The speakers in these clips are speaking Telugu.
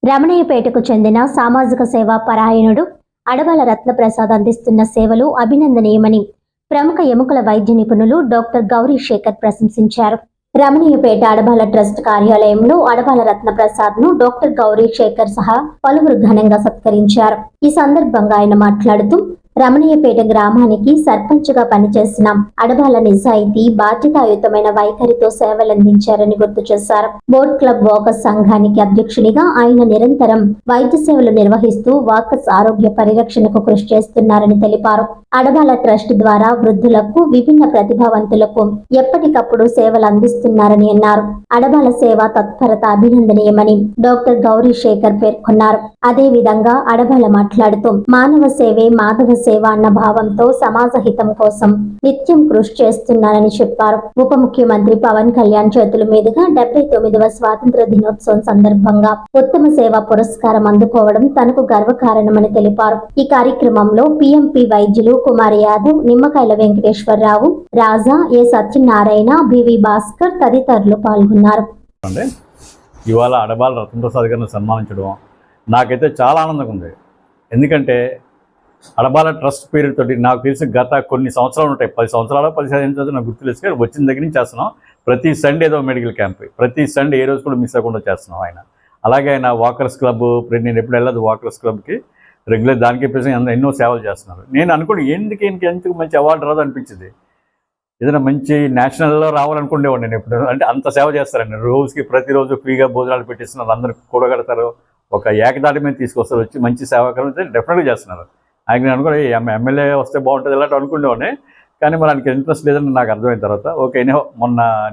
రమణయ్యపేటకు చెందిన సామాజిక సేవా పరాయణుడు అడవాల రత్నప్రసాద్ అందిస్తున్న సేవలు అభినందనీయమని ప్రముఖ ఎముకల వైద్య నిపుణులు డాక్టర్ గౌరీ శేఖర్ ప్రశంసించారు. రమణయ్యపేట అడబాల ట్రస్ట్ కార్యాలయంలో అడబాల రత్నప్రసాద్ ను డాక్టర్ గౌరీ శేఖర్ సహా పలువురు ఘనంగా సత్కరించారు. ఈ సందర్భంగా ఆయన మాట్లాడుతూ రమణయ్యపేట గ్రామానికి సర్పంచ్గా పనిచేసిన అడబాల నిజాయితీ, బాధ్యతాయుతమైన వైఖరితో సేవలందించారని గుర్తు చేశారు. బోట్ క్లబ్ వాకర్స్ సంఘానికి అధ్యక్షునిగా ఆయన నిరంతరం వైద్య సేవలు నిర్వహిస్తూ వాకర్స్ ఆరోగ్య పరిరక్షణకు కృషి చేస్తున్నారని తెలిపారు. అడబాల ట్రస్ట్ ద్వారా వృద్ధులకు, విభిన్న ప్రతిభావంతులకు ఎప్పటికప్పుడు సేవలు అందిస్తున్నారని అన్నారు. అడబాల సేవ తత్పరత అభినందనీయమని డాక్టర్ గౌరీ శేఖర్ పేర్కొన్నారు. అదే విధంగా అడబాల మాట్లాడుతూ మానవ సేవే మాధవ సేవ అన్న భావంతో సమాజ హితం కోసం నిత్యం కృషి చేస్తున్నారని చెప్పారు. ఉప ముఖ్యమంత్రి పవన్ కళ్యాణ్ చేతుల మీదుగా 79వ స్వాతంత్ర దినోత్సవం సందర్భంగా ఉత్తమ సేవా పురస్కారం అందుకోవడం తనకు గర్వకారణమని తెలిపారు. ఈ కార్యక్రమంలో పిఎంపి వైద్యులు కుమార్ యాదవ్, నిమ్మకాయల వెంకటేశ్వరరావు, రాజా, ఏ సత్యనారాయణ, బివి భాస్కర్ తదితరులు పాల్గొన్నారు. ఇవాళ అడబాల రత్నప్రసాద్ గారిని సన్మానించడం నాకైతే చాలా ఆనందంగా ఉంది. ఎందుకంటే అడబాల ట్రస్ట్ పేరు తోటి నాకు తెలిసి గత కొన్ని సంవత్సరాలు ఉంటాయి, 10 సంవత్సరాలు 15 సంవత్సరాలు నాకు గుర్తులేదు. కానీ వచ్చిన దగ్గర నుంచి చేస్తున్నాం. ప్రతి సండే ఏదో మెడికల్ క్యాంప్, ప్రతి సండే ఏ రోజు కూడా మిస్ అవ్వకుండా చేస్తున్నాం. అలాగే ఆయన వాకర్స్ క్లబ్, నేను ఎప్పుడు వెళ్ళదు వాకర్స్ క్లబ్కి, రెగ్యులర్ దానికి ఎన్నో సేవలు చేస్తున్నారు. నేను అనుకోండి ఎందుకు మంచి అవార్డు రాదు అనిపించింది. ఏదైనా మంచి నేషనల్లో రావాలనుకునేవాడు నేను ఎప్పుడు. అంటే అంత సేవ చేస్తారండి. రోజుకి ప్రతిరోజు ఫ్రీగా భోజనాలు పెట్టిస్తున్నారు, అందరికి కూడగడతారు, ఒక ఏకదాటి మీద తీసుకొస్తారు, వచ్చి మంచి సేవాకరం డెఫినెట్గా చేస్తున్నారు. ఆయన నేను అనుకోండి ఎమ్మెల్యే వస్తే బాగుంటుంది ఇలాంటి అనుకునేవాడిని. కానీ మరి ఆయనకి ఇంట్రెస్ట్ లేదని నాకు అర్థమైన తర్వాత ఓకే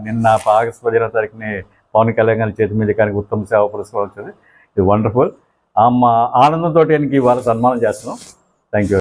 నిన్న ఆగస్టు 15వ తారీఖుని పవన్ కళ్యాణ్ గారి చేతి మీద కానీ ఉత్తమ సేవా పురస్కారం వచ్చింది. ఇది వండర్ఫుల్. ఆనందంతో ఆయనకి ఇవాళ సన్మానం చేస్తున్నాం. Thank you.